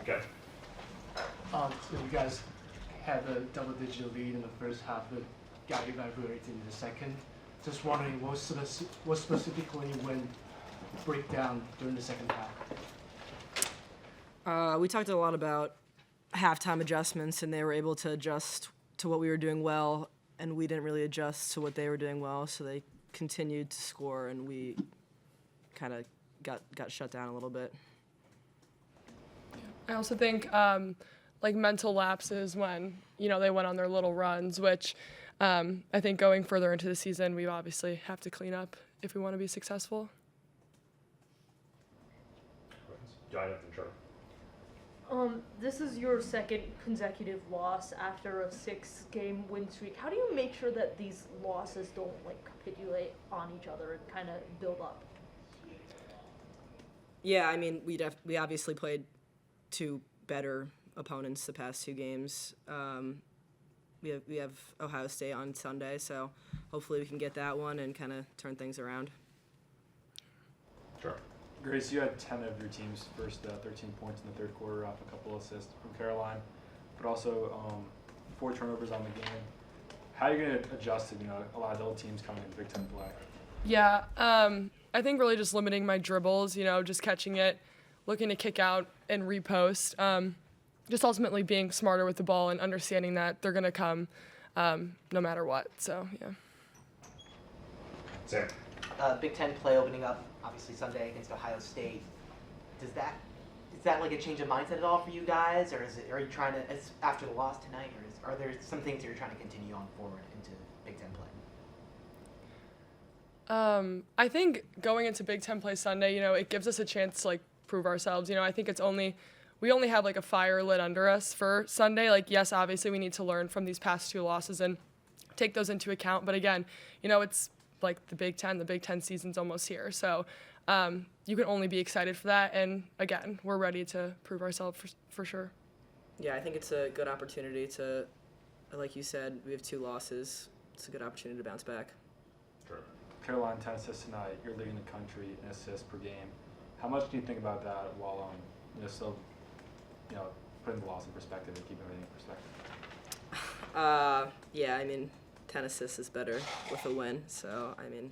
Okay. So you guys had a double-digit lead in the first half, but got evaporated in the second. Just wondering what specifically went breakdown during the second half? We talked a lot about halftime adjustments, and they were able to adjust to what we were doing well, and we didn't really adjust to what they were doing well, so they continued to score, and we kind of got shut down a little bit. I also think like mental lapses when, they went on their little runs, which I think going further into the season, we obviously have to clean up if we want to be successful. Jonathan, sure. This is your second consecutive loss after a 6-game win streak. How do you make sure that these losses don't capitulate on each other and kind of build up? Yeah, I mean, we obviously played two better opponents the past 2 games. We have Ohio State on Sunday, so hopefully we can get that one and kind of turn things around. Sure. Grace, you had 10 of your team's first 13 points in the third quarter off a couple assists from Caroline, but also 4 turnovers on the game. How are you going to adjust to a lot of the old teams coming into Big Ten play? Yeah, I think really just limiting my dribbles, just catching it, looking to kick out and repost. Just ultimately being smarter with the ball and understanding that they're going to come no matter what. So, yeah. Sam. Big Ten play opening up, obviously Sunday against Ohio State. Is that like a change of mindset at all for you guys, or are you trying to, after the loss tonight, or are there some things that you're trying to continue on forward into Big Ten play? I think going into Big Ten play Sunday, it gives us a chance to prove ourselves. I think we only have a fire lit under us for Sunday. Yes, obviously we need to learn from these past 2 losses and take those into account. But again, it's the Big Ten. The Big Ten season's almost here. So you can only be excited for that. And again, we're ready to prove ourselves for sure. Yeah, I think it's a good opportunity to, like you said, we have 2 losses. It's a good opportunity to bounce back. Sure. Caroline, 10 assists tonight. You're leading the country in assists per game. How much do you think about that while still putting the loss in perspective and keeping everything in perspective? Yeah, I mean, 10 assists is better with a win. So, I mean,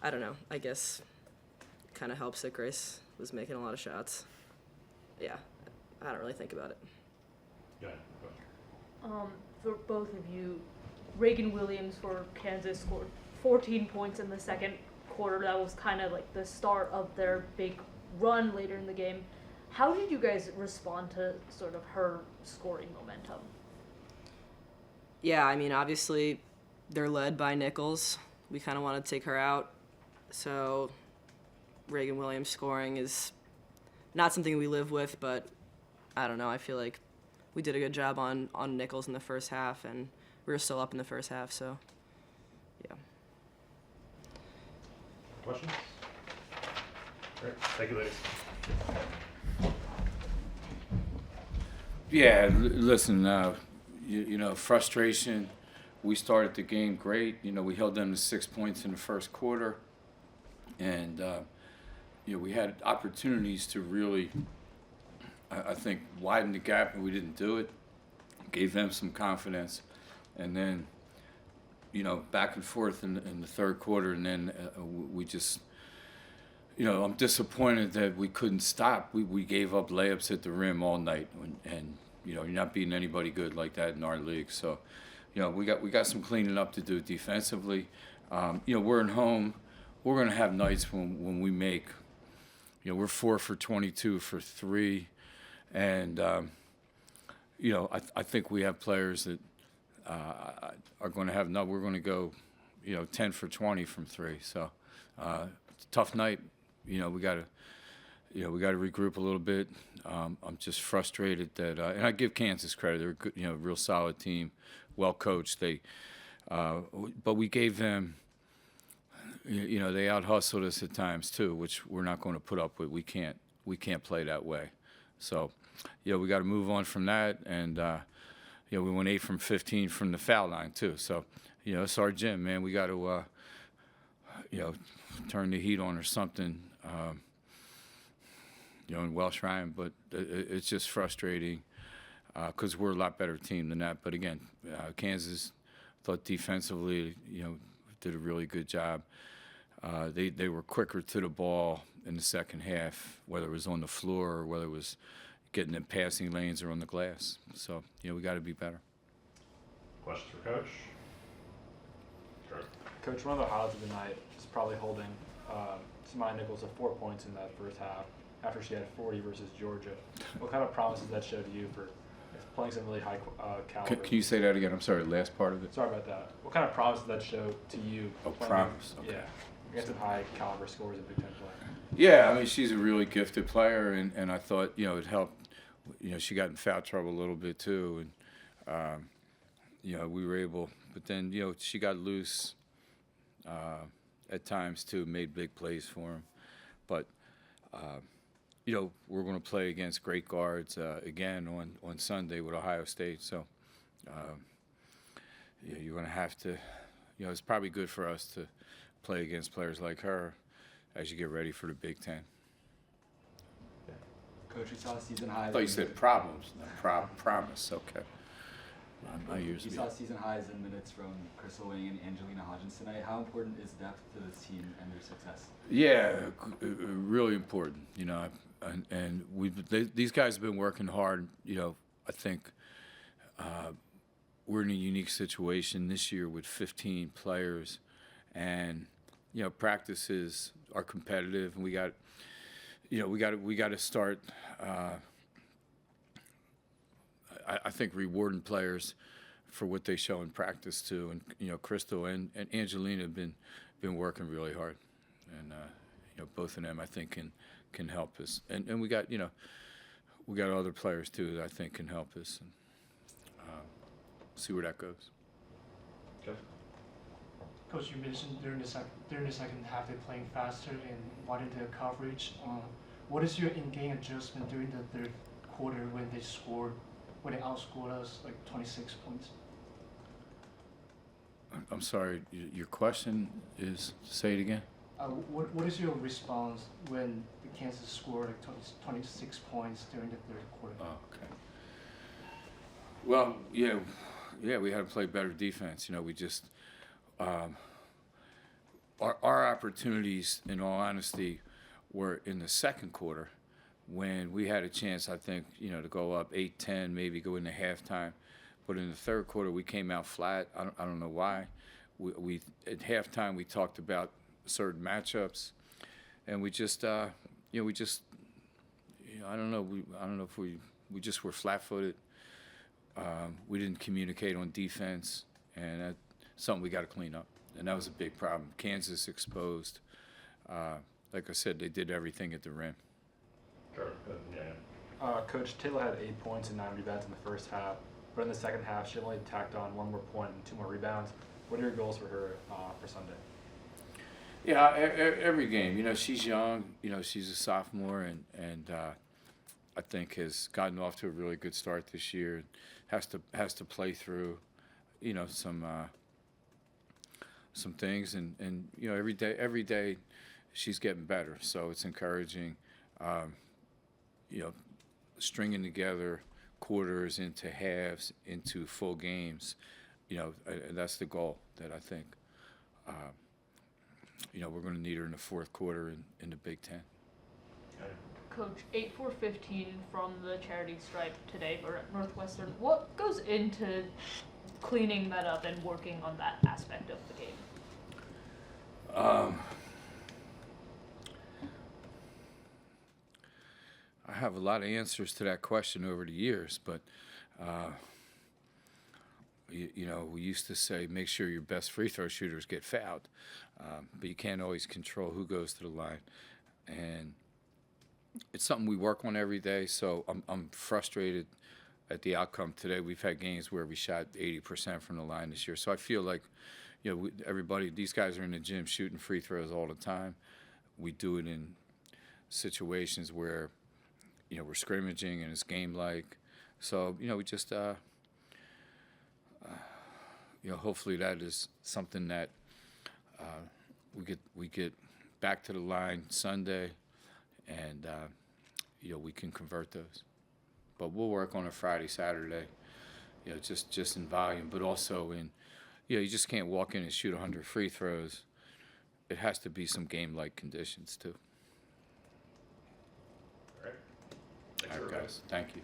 I don't know. I guess kind of helps that Grace was making a lot of shots. Yeah, I don't really think about it. Yeah. For both of you, Reagan Williams for Kansas scored 14 points in the second quarter. That was kind of the start of their big run later in the game. How did you guys respond to sort of her scoring momentum? Yeah, I mean, obviously they're led by Nichols. We kind of want to take her out. So Reagan Williams scoring is not something we live with, but I don't know. I feel like we did a good job on Nichols in the first half, and we were still up in the first half, so yeah. Questions? Great. Thank you, ladies. Yeah, listen, frustration. We started the game great. We held them to 6 points in the first quarter. And, we had opportunities to really, I think, widen the gap, and we didn't do it. Gave them some confidence. And then, back and forth in the third quarter, and then we just, I'm disappointed that we couldn't stop. We gave up layups at the rim all night, and you're not beating anybody good like that in our league. So, we got some cleaning up to do defensively. We're at home. We're going to have nights when we make, we're 4 for 22 for 3, and I think we have players that are going to have we're going to go, 10 for 20 from 3. So, it's a tough night. We got to regroup a little bit. I'm just frustrated that, and I give Kansas credit. They're a good, real solid team, well coached. But we gave them, they out hustled us at times too, which we're not going to put up with. We can't play that way. So, we got to move on from that. And we went 8 from 15 from the foul line too. So, it's our gym, man. We got to, turn the heat on or something. in Welsh-Ryan, but it's just frustrating because we're a lot better team than that. But again, Kansas thought defensively, did a really good job. They were quicker to the ball in the second half, whether it was on the floor or whether it was getting in passing lanes or on the glass. So, we got to be better. Questions for Coach? Sure. Coach, one of the highlights of the night is probably holding Samaya Nichols to 4 points in that first half after she had 40 versus Georgia. What kind of promise does that show to you for playing some really high caliber? Can you say that again? I'm sorry, the last part of it. Sorry about that. What kind of promise does that show to you? Oh, playing promise. Okay. Yeah, against some high caliber scores in Big Ten play. Yeah, I mean, she's a really gifted player, and I thought, it helped. She got in foul trouble a little bit too, and we were able. But then, she got loose at times too, made big plays for him. But we're going to play against great guards again on Sunday with Ohio State. So, you're going to have to. It's probably good for us to play against players like her as you get ready for the Big Ten. Coach, we saw season highs. I thought you said problems, no, promise. Okay. We saw season highs in minutes from Crystal Wing and Angelina Hodgins tonight. How important is depth to this team and their success? Yeah, really important. And these guys have been working hard. I think we're in a unique situation this year with 15 players, and practices are competitive, and we got to start. I think rewarding players for what they show in practice too, and Crystal and Angelina have been working really hard, and both of them I think can help us, and we got other players too that I think can help us, and see where that goes. Okay. Coach, you mentioned during the second half they're playing faster and wider their coverage. What is your in-game adjustment during the third quarter when they outscored us like 26 points? I'm sorry, your question is, say it again? What is your response when the Kansas scored like 26 points during the third quarter? Oh, okay. Well, yeah, we had to play better defense. We just our opportunities, in all honesty, were in the second quarter when we had a chance, I think, to go up 8-10, maybe go into halftime. But in the third quarter, we came out flat. I don't know why. We at halftime we talked about certain matchups, and we just I don't know. I don't know if we just were flat-footed. We didn't communicate on defense, and that's something we got to clean up. And that was a big problem. Kansas exposed. Like I said, they did everything at the rim. Sure. Yeah. Coach, Taylor had 8 points and 9 rebounds in the first half, but in the second half, she only tacked on 1 more point and 2 more rebounds. What are your goals for her for Sunday? Yeah, every game. She's young. She's a sophomore, and I think has gotten off to a really good start this year. Has to play through, some things, and every day she's getting better. So it's encouraging. Stringing together quarters into halves into full games, that's the goal that I think, we're going to need her in the fourth quarter in the Big Ten. Okay. Coach, 8-4-15 from the charity stripe today for Northwestern. What goes into cleaning that up and working on that aspect of the game? I have a lot of answers to that question over the years, but we used to say make sure your best free throw shooters get fouled, but you can't always control who goes to the line, and it's something we work on every day. So I'm frustrated at the outcome today. We've had games where we shot 80% from the line this year, so I feel like these guys are in the gym shooting free throws all the time. We do it in situations where we're scrimmaging and it's game-like. So, we just, hopefully that is something that we get back to the line Sunday and, we can convert those. But we'll work on a Friday, Saturday, just in volume, but also in, you just can't walk in and shoot 100 free throws. It has to be some game-like conditions too. All right. Thanks, All right, everybody. guys. Thank you.